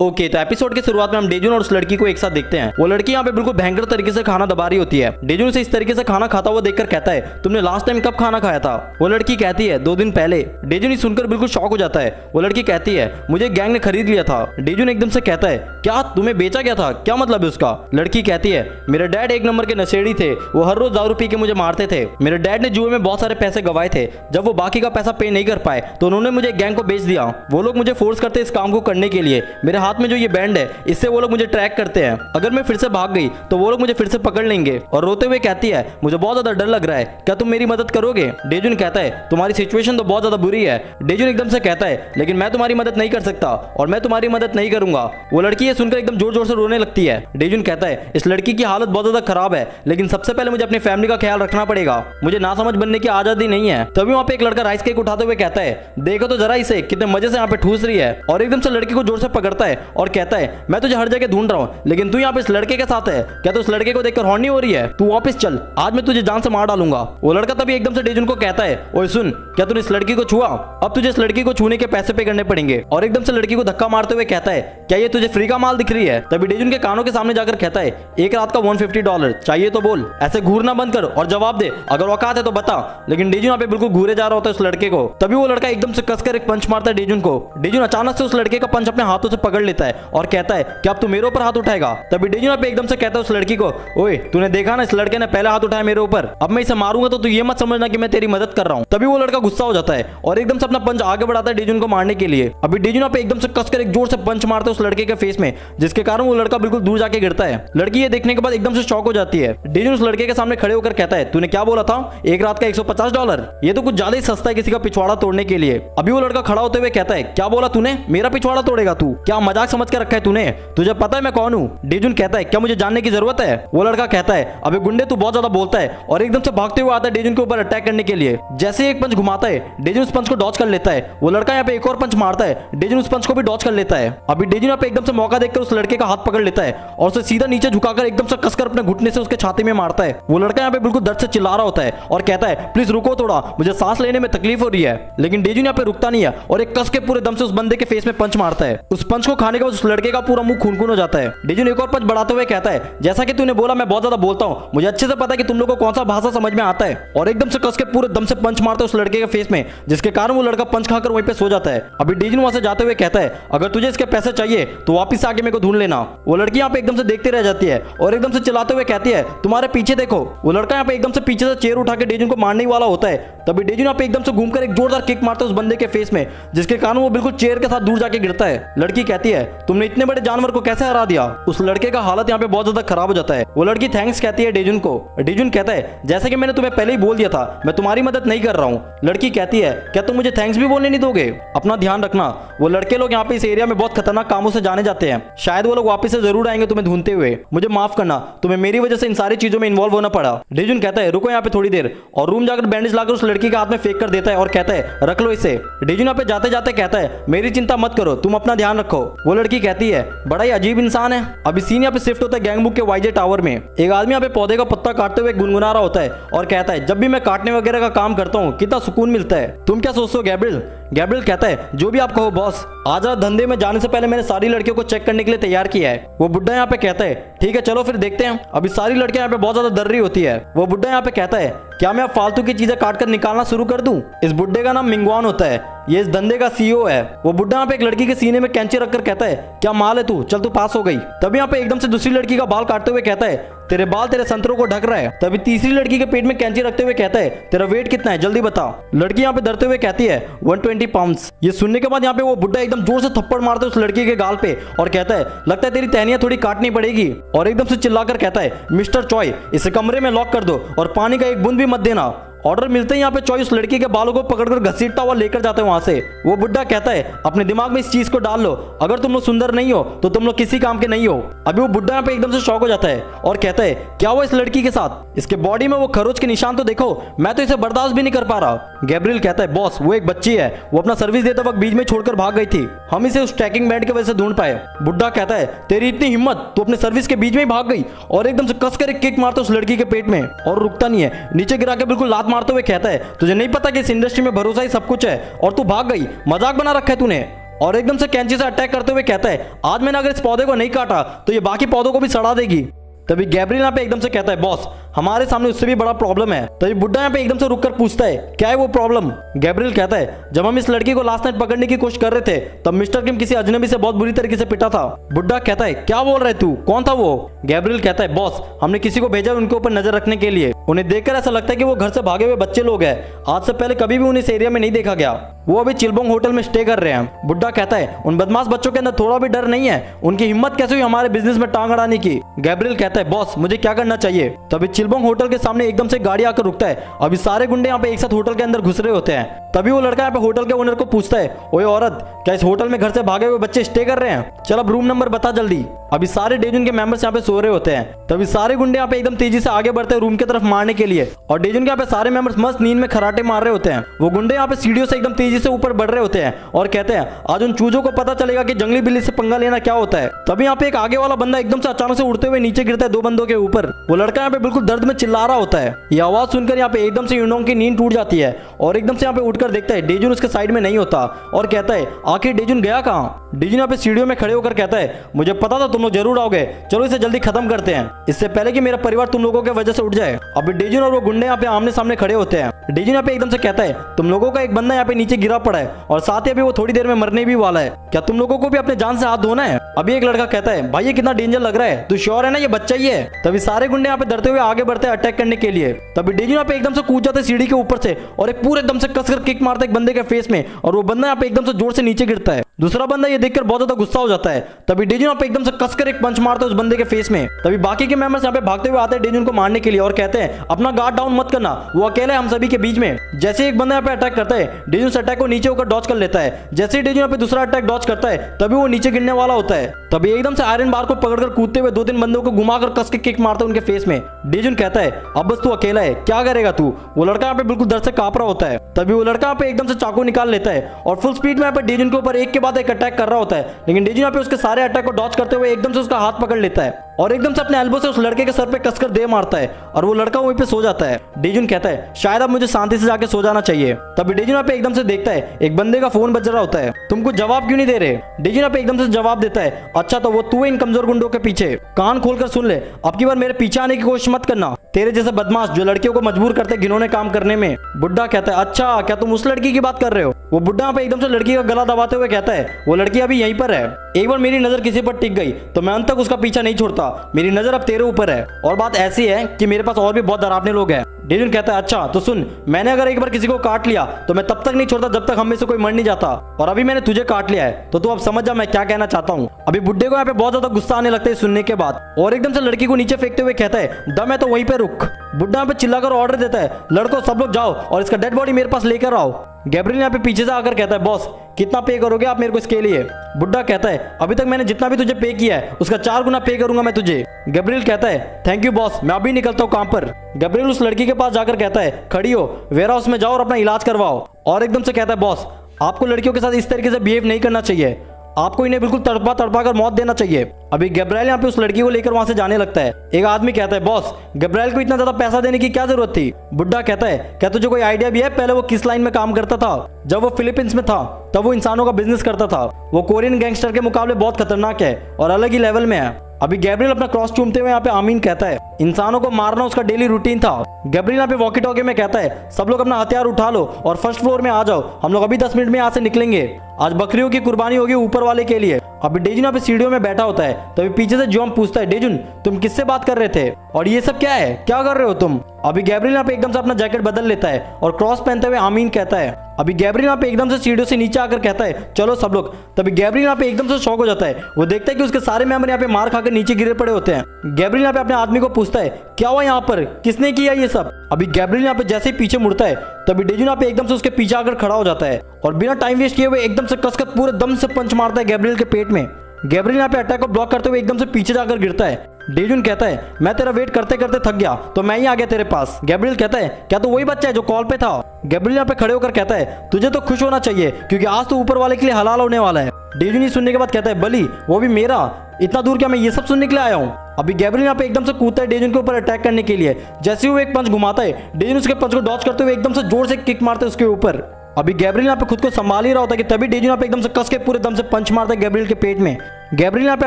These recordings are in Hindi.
ओके, तो एपिसोड की शुरुआत में हम डेजुन और उस लड़की को एक साथ देखते हैं। वो लड़की यहाँ पे बिल्कुल भयंकर तरीके से खाना दबा रही होती है। डेजुन उसे इस तरीके से खाना खाता हुआ देखकर कहता है, तुमने लास्ट टाइम कब खाना खाया था? वो लड़की कहती है 2 दिन पहले। डेजुन सुनकर बिल्कुल शॉक हो जाता है। वो लड़की कहती है, मुझे गैंग ने खरीद लिया था। डेजुन एकदम से कहता है, क्या तुम्हें बेचा गया था? क्या मतलब है उसका? लड़की कहती है, मेरे डैड एक नंबर के नशेड़ी थे, वो हर रोज दारू पी के मुझे मारते थे। मेरे डैड ने जुए में बहुत सारे पैसे गवाए थे। जब वो बाकी का पैसा पे नहीं कर पाए तो उन्होंने मुझे गैंग को बेच दिया। वो लोग मुझे फोर्स करते इस काम को करने के लिए। मेरे हाथ में जो ये बैंड है, इससे वो लोग मुझे ट्रैक करते हैं। अगर मैं फिर से भाग गई तो वो लोग मुझे फिर से पकड़ लेंगे। और रोते हुए कहती है, मुझे बहुत ज्यादा डर लग रहा है, क्या तुम मेरी मदद करोगे? डेजुन कहता है, तुम्हारी सिचुएशन तो बहुत ज्यादा बुरी है। डेजुन एकदम से कहता है, लेकिन मैं तुम्हारी मदद नहीं कर सकता और मैं तुम्हारी मदद नहीं करूंगा। वो लड़की ये सुनकर एकदम जोर जोर से रोने लगती है। डेजुन कहता है, इस लड़की की हालत बहुत ज्यादा खराब है, लेकिन सबसे पहले मुझे अपनी फैमिली का ख्याल रखना पड़ेगा। मुझे ना समझ बनने की आजादी नहीं है। तभी वहां पे एक लड़का राइस केक उठाते हुए कहता है, देखो तो जरा इसे कितने मजे से यहाँ पे ठूस रही है। और एकदम से लड़की को जोर से पकड़ता है और कहता है, मैं तुझे हर जगह ढूंढ रहा हूँ, लेकिन तू यहाँ पे इस लड़के के साथ है। क्या तू इस लड़के को देखकर हॉर्नी हो रही है? तू वापस चल, आज मैं तुझे जान से मार डालूंगा। वो लड़का तभी एकदम से डेजुन को कहता है, ओए सुन, क्या तूने इस लड़की को छुआ? अब तुझे इस लड़की को छूने के पैसे पे करने पड़ेंगे। और एकदम से लड़की को धक्का मारते हुए कहता है, क्या ये तुझे फ्री का माल दिख रही है? तभी डेजुन के कानों के सामने जाकर कहता है, एक रात का $150 चाहिए तो बोल। ऐसे घूरना बंद कर और जवाब दे, अगर औकात है तो बता। लेकिन डेजुन यहाँ पे बिल्कुल घूरे जा रहा होता है उस लड़के को। तभी वो लड़का एकदम से कसकर एक पंच मारता है डेजुन को। डेजुन अचानक से उस लड़के का पंच अपने हाथों से पकड़ लेता है और कहता है, क्या अब तू मेरे ऊपर हाथ उठाएगा? तभी डेजुन यहाँ पे एकदम से कहता है उस लड़की को, ओए तूने देखा ना, इस लड़के ने पहले हाथ उठाया मेरे ऊपर, अब मैं इसे मारूंगा तो तू ये मत समझना कि मैं तेरी मदद कर रहा हूँ। तभी वो लड़का गुस्सा हो जाता है और एकदम से अपना पंच आगे बढ़ाता है डेजुन को मारने के लिए। अभी डेजुन यहाँ पे एकदम से कसकर एक जोर से पंच मारता है उस लड़के के फेस में, जिसके कारण वो लड़का बिल्कुल दूर जाके गिरता है। लड़की ये देखने के बाद एकदम से शॉक हो जाती है। डेजुन उस लड़के के सामने खड़े होकर कहता है, तूने क्या बोला था? एक रात का $150? ये तो कुछ ज्यादा ही सस्ता है किसी का पिछवाड़ा तोड़ने के लिए। अभी वो लड़का खड़ा होते हुए कहता है, क्या बोला तूने? मेरा पिछवाड़ा तोड़ेगा तू? क्या मजाक समझ के रखा है तूने? तुझे पता है मैं कौन हूँ? डेजुन कहता है, क्या मुझे जानने की जरूरत है? वो लड़का कहता है, अबे गुंडे तू बहुत ज्यादा बोलता है। और एकदम से भागते हुए आता है डेजुन के ऊपर अटैक करने के लिए। जैसे एक पंच घुमाता है, डेजुन उस पंच को डॉज कर लेता है। वो लड़का यहाँ पे एक और पंच मारता है, डेजुन उस पंच को भी डॉज कर लेता है। अभी डेजुन यहाँ पे एकदम से मौका देखकर उस लड़के का हाथ पकड़ लेता है और उसे सीधा नीचे झुकाकर एकदम से कसकर अपने घुटने से उसके छाती में मारता है। वो लड़का यहाँ पे बिल्कुल दर्द से चिल्ला रहा होता है और कहता है, प्लीज रुको थोड़ा, मुझे सांस लेने में तकलीफ हो रही है। लेकिन डेजुन यहाँ पे रुकता नहीं है और एक कस के पूरे दम से उस बंदे के फेस में पंच मारता है। उस पंच को खाने के बाद उस लड़के का पूरा मुंह खून हो जाता है। डेजुन एक और पंच बढ़ाते हुए कहता है, जैसा कि तूने बोला मैं बहुत ज्यादा बोलता हूँ, मुझे अच्छे से पता है कि तुम लोगों को कौन सा भाषा समझ में आता है। और एकदम से कस के पूरे दम से पंच मारता है उस लड़के के फेस में, जिसके कारण वो लड़का पंच खाकर वहीं पे सो जाता है। अभी डेजुन वहां से जाते हुए कहता है, अगर तुझे इसके पैसे चाहिए तो वापिस आके मेरे को ढूंढ लेना। वो लड़की यहाँ पे एकदम से देखते रह जाती है और एकदम से चिल्लाते हुए कहती है, तुम्हारे पीछे देखो। वो लड़का यहाँ पे एकदम से पीछे से चेयर उठा के डेजुन को मारने वाला होता है। तभी डेजुन यहाँ पे एकदम से घूमकर एक जोरदार किक मारता है उस बंदे के फेस में, जिसके कारण वो बिल्कुल चेयर के साथ दूर जाके गिरता है। लड़की कहती है, तुमने इतने बड़े जानवर को कैसे हरा दिया? उस लड़के का हालत यहाँ पे बहुत ज्यादा खराब हो जाता है। वो लड़की थैंक्स कहती है डेजुन को। डेजुन कहता है, जैसे कि मैंने तुम्हें पहले ही बोल दिया था, मैं तुम्हारी मदद नहीं कर रहा हूँ। लड़की कहती है, क्या तुम मुझे थैंक्स भी बोलने नहीं दोगे? अपना ध्यान रखना। वो लड़के लोग यहाँ पे इस एरिया में बहुत खतरनाक कामों से जाने जाते हैं, शायद वो लोग वापस से जरूर आएंगे तुम्हें ढूंढते हुए। मुझे माफ करना, तुम्हें मेरी वजह से इन सारी चीजों में इन्वॉल्व होना पड़ा। डेजुन कहता है, रुको यहाँ पे थोड़ी देर, और रूम जाकर बैंडेज लाकर उस लड़की के हाथ में फेंक कर देता है और कहता है, रख लो इसे। डेजुन यहाँ पे जाते जाते कहता है, मेरी चिंता मत करो, तुम अपना ध्यान रखो। वो लड़की कहती है, बड़ा ही अजीब इंसान है। अभी सीन यहाँ पे शिफ्ट होता है गैंगबुक के वाईजे टावर में। एक आदमी यहाँ पे पौधे का पत्ता काटते हुए गुनगुना रहा होता है और कहता है, जब भी मैं काटने वगैरह का काम करता हूँ कितना सुकून मिलता है। तुम क्या सोचते हो गैब्रियल? गैब्रियल कहता है, जो भी आप कहो बॉस, आज रात धंधे में जाने से पहले मैंने सारी लड़कियों को चेक करने के लिए तैयार किया है। वो बुड्ढा यहाँ पे कहता है, ठीक है चलो फिर देखते हैं। अभी सारी लड़कियां यहाँ पे बहुत ज्यादा डर रही होती है। वो बुड्ढा यहाँ पे कहता है, क्या मैं अब फालतू की चीजें काट कर निकालना शुरू कर दूं? इस बुड्ढे का नाम मिंगवान होता है, ये इस धंधे का सीईओ है। वो बुड्ढा यहाँ पे एक लड़की के सीने में कैंची रखकर कहता है, क्या माल है तू, चल तू पास हो गई। तभी यहाँ पे एकदम से दूसरी लड़की का बाल काटते हुए कहता है, तेरे बाल तेरे संतरों को ढक रहा है। तभी तीसरी लड़की के पेट में कैंची रखते हुए कहता है, तेरा वेट कितना है जल्दी बता। लड़की यहाँ पे डरते हुए कहती है, 120 पाउंड्स। ये सुनने के बाद यहाँ पे वो बुड्ढा एकदम जोर से थप्पड़ मारता है उस लड़की के गाल पे और कहता है, लगता है तेरी टहनियां थोड़ी काटनी पड़ेगी। और एकदम से चिल्लाकर कहता है, मिस्टर चॉय, इसे कमरे में लॉक कर दो और पानी का एक बूंद भी मत देना। ऑर्डर मिलते ही यहाँ पे चॉय उस लड़की के बालों को पकड़कर घसीटता हुआ लेकर जाता है वहां से। वो बुड्ढा कहता है, अपने दिमाग में इस चीज को डाल लो, अगर तुम लोग सुंदर नहीं हो तो तुम लोग किसी काम के नहीं हो। अभी वो बुड्ढा यहाँ पे एकदम से शॉक हो जाता है और कहता है, क्या हुआ इस लड़की के साथ? इसके बॉडी में वो खरोच के निशान तो देखो, मैं तो इसे बर्दाश्त भी नहीं कर पा रहा। गैब्रियल कहता है, बॉस वो एक बच्ची है, वो अपना सर्विस देते वक्त बीच में छोड़कर भाग गई थी, हम इसे उस ट्रैकिंग बैंड की वजह से ढूंढ पाए। बुड्ढा कहता है, तेरी इतनी हिम्मत, तो अपने सर्विस के बीच में ही भाग गई। और एकदम से कसकर एक किक मारता उस लड़की के पेट में और रुकता नहीं है, नीचे गिरा के बिल्कुल लात मारते हुए कहता है, तुझे नहीं पता कि इस इंडस्ट्री में भरोसा ही सब कुछ है और तू भाग गई, मजाक बना रखा है तूने। और एकदम से कैंची से अटैक करते हुए कहता है आज मैंने अगर इस पौधे को नहीं काटा तो ये बाकी पौधों को भी सड़ा देगी। तभी गैब्रियल यहाँ पे एकदम से कहता है बॉस हमारे सामने उससे भी बड़ा प्रॉब्लम है। तभी बुड्ढा यहाँ पे एकदम से रुककर पूछता है क्या है वो प्रॉब्लम। गैब्रियल कहता है जब हम इस लड़की को लास्ट नाइट पकड़ने की कोशिश कर रहे थे तब मिस्टर किम किसी अजनबी से बहुत बुरी तरीके से पिटा था। बुड्ढा कहता है क्या बोल रहे तू, कौन था वो। गैब्रियल कहता है बॉस हमने किसी को भेजा उनके ऊपर नजर रखने के लिए, उन्हें देखकर ऐसा लगता है कि वो घर से भागे हुए बच्चे लोग हैं, आज से पहले कभी भी उन्हें इस एरिया में नहीं देखा गया, वो अभी चिलबोंग होटल में स्टे कर रहे हैं। बुड्ढा कहता है उन बदमाश बच्चों के अंदर थोड़ा भी डर नहीं है, उनकी हिम्मत कैसे हुई हमारे बिजनेस में टांग अड़ाने की। गैब्रियल कहता है बॉस मुझे क्या करना चाहिए। तभी चिलबोंग होटल के सामने एकदम से गाड़ी आकर रुकता है। अभी सारे गुंडे यहाँ पे एक साथ होटल के अंदर घुस रहे होते हैं। तभी वो लड़का यहाँ पे होटल के ओनर को पूछता है ओए औरत क्या इस होटल में घर से भागे हुए बच्चे स्टे कर रहे हैं, चल अब रूम नंबर बता जल्दी। अभी सारे डेजुन के मेंबर्स यहाँ पे सो रहे होते हैं। तभी सारे गुंडे यहाँ पे एकदम तेजी से आगे बढ़ते हैं रूम की तरफ मारने के लिए और डेजुन के यहाँ पे सारे मेंबर्स मस्त नींद में खराटे मार रहे होते हैं। वो गुंडे यहाँ पे सीढ़ियों से एकदम तेजी से ऊपर बढ़ रहे होते हैं और कहते हैं आज उन चूजों को पता चलेगा कि जंगली बिल्ली से पंगा लेना क्या होता है। तभी यहाँ पे एक आगे वाला बंदा एकदम से अचानक से उड़ते हुए नीचे गिरता है दो बंदों के ऊपर। वो लड़का यहाँ पे बिल्कुल दर्द में चिल्ला रहा होता है। ये आवाज सुनकर यहाँ पे एकदम से यूनोंग की नींद टूट जाती है और एकदम से यहाँ पे उठकर देखता है डेजुन उसके साइड में नहीं होता और कहता है आखिर डेजुन गया कहाँ। डेजुन यहाँ पे सीढ़ियों में खड़े होकर कहता है मुझे पता था तुम लोग जरूर आओगे, चलो इसे जल्दी खत्म करते हैं इससे पहले कि मेरा परिवार तुम लोगों की वजह से उठ जाए। अभी डेजुन और वो गुंडे यहाँ पे आमने सामने खड़े होते हैं। डेजुन यहाँ पे एकदम से कहता है तुम लोगों का एक बंदा यहाँ पे नीचे गिरा पड़ा है और साथ ही अभी वो थोड़ी देर में मरने भी वाला है, क्या तुम लोगों को भी अपने जान से हाथ धोना है। अभी एक लड़का कहता है भाई ये कितना डेंजर लग रहा है, तू श्योर है ना ये बच्चा ही है। तभी सारे गुंडे यहाँ पे डरते हुए आगे बढ़ते हैं अटैक करने के लिए। तभी डेजुन यहाँ पे एकदम से कूद जाते हैं सीढ़ी के ऊपर से और एक पूरे एकदम से कसकर किक मारता है एक बंदे के फेस में और वो बंदा यहाँ पे एकदम से जोर से नीचे गिरता है। दूसरा बंदा ये देखकर बहुत ज्यादा गुस्सा हो जाता है। तभी डेजुन यहाँ पे एकदम से कसकर एक पंच मारता है उस बंदे के फेस में। तभी बाकी के मेंबर्स यहाँ पे भागते हुए आते हैं डेजुन को मारने के लिए और कहते हैं अपना गार्ड डाउन मत करना, वो अकेला है हम सभी के बीच में। जैसे एक बंदा यहाँ पे अटैक करता है डेजुन उस अटैक को नीचे होकर डॉच कर लेता है। जैसे ही डेजुन यहाँ पे दूसरा अटैक डॉच करता है तभी वो नीचे गिरने वाला होता है। तभी एकदम से आयरन बार को पकड़कर कूदते हुए दो तीन बंदों को घुमाकर कस के किक मारता है उनके फेस में। डेजुन कहता है अब बस तू अकेला है, क्या करेगा तू। वो लड़का यहाँ पे बिल्कुल डर से कांप रहा होता है। तभी वो लड़का यहाँ पे एकदम से चाकू निकाल लेता है और फुल स्पीड में यहाँ पे डेजुन के ऊपर एक के बाद एक अटैक कर रहा होता है, लेकिन डेजुन यहाँ पे उसके सारे अटैक को डॉच करते हुए एकदम से उसका हाथ पकड़ लेता है और एकदम से अपने एल्बो से उस लड़के के सर पे कसकर दे मारता है और वो लड़का वहीं पे सो जाता है। डेजुन कहता है शायद अब मुझे शांति से जाके सो जाना चाहिए। तभी डेजुन यहाँ पे एकदम से देखता है एक बंदे का फोन बज रहा होता है, तुम कुछ जवाब क्यों नहीं दे रहे। डेजुन यहाँ पे एकदम से जवाब देता है अच्छा तो वो तू है इन कमजोर गुंडों के पीछे, कान खोलकर सुन ले, अब की बार मेरे पीछे आने की कोशिश मत करना, तेरे जैसे बदमाश जो लड़कियों को मजबूर करते घिनौने काम करने में। बुड्ढा कहता है अच्छा क्या तुम उस लड़की की बात कर रहे हो। वो बुड्ढा यहाँ पे एकदम से लड़की का गला दबाते हुए कहता है वो लड़की अभी यहीं पर है, एक बार मेरी नजर किसी पर टिक गई तो मैं अंत तक उसका पीछा नहीं छोड़ता, मेरी नजर अब तेरे ऊपर है और बात ऐसी है कि मेरे पास और भी बहुत डरावने लोग हैं। डेजुन कहता है अच्छा तो सुन, मैंने अगर एक बार किसी को काट लिया तो मैं तब तक नहीं छोड़ता जब तक हम में से कोई मर नहीं जाता, और अभी मैंने तुझे काट लिया है तो तू अब समझ जा मैं क्या कहना चाहता हूँ। अभी बुड्ढे को यहाँ पे बहुत ज्यादा गुस्सा आने लगता है सुनने के बाद और एकदम से लड़की को नीचे फेंकते हुए कहता है दम है तो वहीं पे रुक। बुड्ढा यहाँ पे चिल्लाकर ऑर्डर देता है लड़कों सब लोग जाओ और इसका डेड बॉडी मेरे पास लेकर आओ। गैब्रियल यहाँ पे पीछे से आकर कहता है बॉस कितना पे करोगे आप मेरे को इसके लिए। बुड्ढा कहता है अभी तक मैंने जितना भी तुझे पे किया है उसका 4 गुना पे करूंगा मैं तुझे। गैब्रियल कहता है थैंक यू बॉस, मैं अभी निकलता हूँ काम पर। गैब्रियल उस लड़की के पास जाकर कहता है खड़ी हो, वेयर हाउस में जाओ और अपना इलाज करवाओ, और एकदम से कहता है बॉस आपको लड़कियों के साथ इस तरीके से बिहेव नहीं करना चाहिए, आपको इन्हें बिल्कुल तड़पा तड़पा कर मौत देना चाहिए। अभी गैब्रियल यहाँ पे उस लड़की को लेकर वहां से जाने लगता है। एक आदमी कहता है बॉस गैब्रियल को इतना ज्यादा पैसा देने की क्या जरूरत थी। बुड्ढा कहता है क्या तुझे कोई आइडिया भी है पहले वो किस लाइन में काम करता था। जब वो फिलीपींस में था तब वो इंसानों का बिजनेस करता था, वो कोरियन गैंगस्टर के मुकाबले बहुत खतरनाक है और अलग ही लेवल में है। अभी गैब्रियल अपना क्रॉस चूमते हुए यहाँ पे आमीन कहता है इंसानों को मारना उसका डेली रूटीन था। गैब्रियल यहाँ पे वॉकी टॉकी में कहता है सब लोग अपना हथियार उठा लो और फर्स्ट फ्लोर में आ जाओ, हम लोग अभी 10 मिनट में यहाँ से निकलेंगे, आज बकरियों की कुर्बानी होगी ऊपर वाले के लिए। अभी डेजुन यहाँ पे सीढ़ियों में बैठा होता है। तभी पीछे से जॉम पूछता है डेजुन तुम किससे बात कर रहे थे और ये सब क्या है, क्या कर रहे हो तुम। अभी गैब्रियल यहाँ पे एकदम से अपना जैकेट बदल लेता है और क्रॉस पहनते हुए आमीन कहता है। अभी गैब्रियल यहाँ पे एकदम से सीढ़ियों से नीचे आकर कहता है चलो सब लोग। तभी गैब्रियल यहाँ पे एकदम से शॉक हो जाता है, वो देखता है कि उसके सारे मेंबर यहाँ पे मार खाकर नीचे गिरे पड़े होते हैं। गैब्रियल यहाँ पे अपने आदमी को पूछता है क्या हुआ यहाँ पर, किसने किया ये सब। अभी गैब्रियल यहाँ पे जैसे ही पीछे मुड़ता है तभी डेजुन यहाँ पे एकदम से उसके पीछे आकर खड़ा हो जाता है और बिना टाइम वेस्ट किए हुए एकदम से कसकर पूरे दम से पंच मारता है गैब्रियल के पेट में। गैब्रियल यहाँ पे अटैक को ब्लॉक करते हुए एकदम से पीछे जाकर गिरता है। डेजुन कहता है मैं तेरा वेट करते करते थक गया तो मैं ही आ गया तेरे पास। गैब्रियल कहता है क्या तू वही बच्चा है जो कॉल पे था। गैब्रियल यहाँ पे खड़े होकर कहता है तुझे तो खुश होना चाहिए क्योंकि आज तो ऊपर वाले के लिए हलाल होने वाला है। डेजुन ये सुनने के बाद कहता है बली वो भी मेरा, इतना दूर क्या मैं ये सब सुनने के लिए आया हूँ। अभी गैब्रियल यहाँ पे एकदम से कूदता है डेजुन के ऊपर अटैक करने के लिए। जैसे ही वो एक पंच घुमाता है डेजुन उसके पंच को डॉच करते हुए एकदम से जोर से किक मारता है उसके ऊपर। अभी गैब्रियल यहाँ पे खुद को संभाल ही रहा होता है कि तभी डेजू यहाँ पे एकदम से कस के पूरे दम से पंच मारता है गैब्रियल के पेट में। गैब्रियल यहाँ पे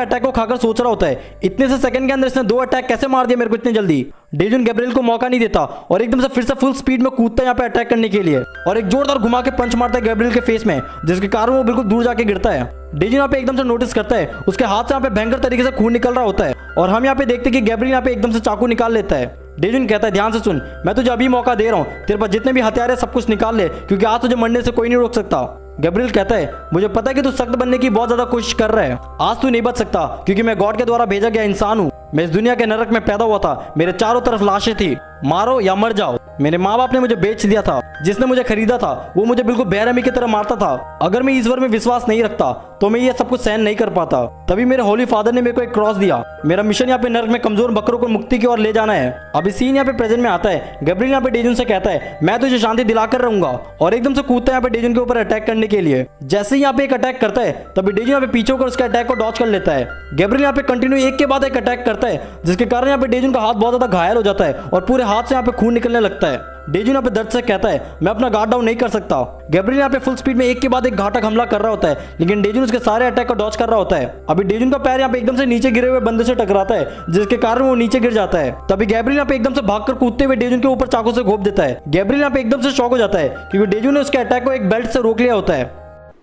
अटैक को खाकर सोच रहा होता है इतने से सेकंड के अंदर इसने 2 अटैक कैसे मार दिया मेरे को इतने जल्दी। डेजू गैब्रियल को मौका नहीं देता और एकदम से फिर से फुल स्पीड में कूदता है यहाँ पे अटैक करने के लिए और एक जोरदार घुमा के पंच मारता है गैब्रियल के फेस में, जिसके कारण वो बिल्कुल दूर जाके गिरता है। डेजू यहाँ पे एकदम से नोटिस करता है उसके हाथ से यहाँ पे भयंकर तरीके से खून निकल रहा होता है और हम यहाँ पे देखते हैं कि गैब्रियल यहाँ पे एकदम से चाकू निकाल लेता है। डेजू कहता है ध्यान से सुन, मैं तुझे अभी मौका दे रहा हूँ, तेरे पास जितने भी हथियार है सब कुछ निकाल ले क्योंकि आज तुझे मरने से कोई नहीं रोक सकता। गैब्रियल कहता है मुझे पता है कि तू सख्त बनने की बहुत ज्यादा कोशिश कर रहा है, आज तू नहीं बच सकता क्योंकि मैं गॉड के द्वारा भेजा गया इंसान हूँ। मैं इस दुनिया के नरक में पैदा हुआ था, मेरे चारों तरफ लाशें थी, मारो या मर जाओ। मेरे माँ बाप ने मुझे बेच दिया था, जिसने मुझे खरीदा था वो मुझे बिल्कुल बेरहमी की तरह मारता था। अगर मैं ईश्वर में विश्वास नहीं रखता तो मैं ये सब कुछ सहन नहीं कर पाता। तभी मेरे होली फादर ने मेरे को एक क्रॉस दिया। मेरा मिशन यहाँ पे नरक में कमजोर बकरों को मुक्ति की ओर ले जाना है। अभी सीन यहाँ पे प्रेजेंट में आता है। गैब्रियल यहाँ पे डेजन से कहता है मैं तुझे शांति दिलाकर रहूंगा और एकदम से कूदता है यहाँ पे डेजन के ऊपर अटैक करने के लिए। जैसे ही यहाँ पे एक अटैक करता है तभी डेजन यहाँ पे पीछे होकर उसके अटैक को डॉच कर लेता है। गैब्रियल यहाँ पे कंटिन्यू एक के बाद एक अटैक करता है जिसके कारण यहाँ पे डेजन का हाथ बहुत ज्यादा घायल हो जाता है और पूरे हाथ से यहाँ पे खून निकलने लगता है। डेजू यहाँ पे दर्द से कहता है मैं अपना गार्ड डाउन नहीं कर सकता। गैब्रियल यहाँ पे फुल स्पीड में एक के बाद एक घातक हमला कर रहा होता है लेकिन डेजू उसके सारे अटैक को डॉच कर रहा होता है। अभी डेजू का पैर यहाँ पे एकदम से नीचे गिरे हुए बंदे से टकराता है जिसके कारण वो नीचे गिर जाता है। तभी गैब्रियल यहाँ पे एकदम से भागकर कूदते हुए डेजू के ऊपर चाकू से घोंप देता है। गैब्रियल यहाँ पे एकदम से शॉक हो जाता है क्योंकि डेजू ने उसके अटैक को एक बेल्ट से रोक लिया होता है।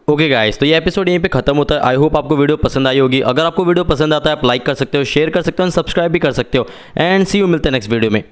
ओके गाइस, तो ये एपिसोड यहीं पे खत्म होता है। आई होप आपको वीडियो पसंद आई होगी। अगर आपको वीडियो पसंद आता है आप लाइक कर सकते हो, शेयर कर सकते हो, सब्सक्राइब भी कर सकते हो एंड सी यू, मिलते हैं नेक्स्ट वीडियो में।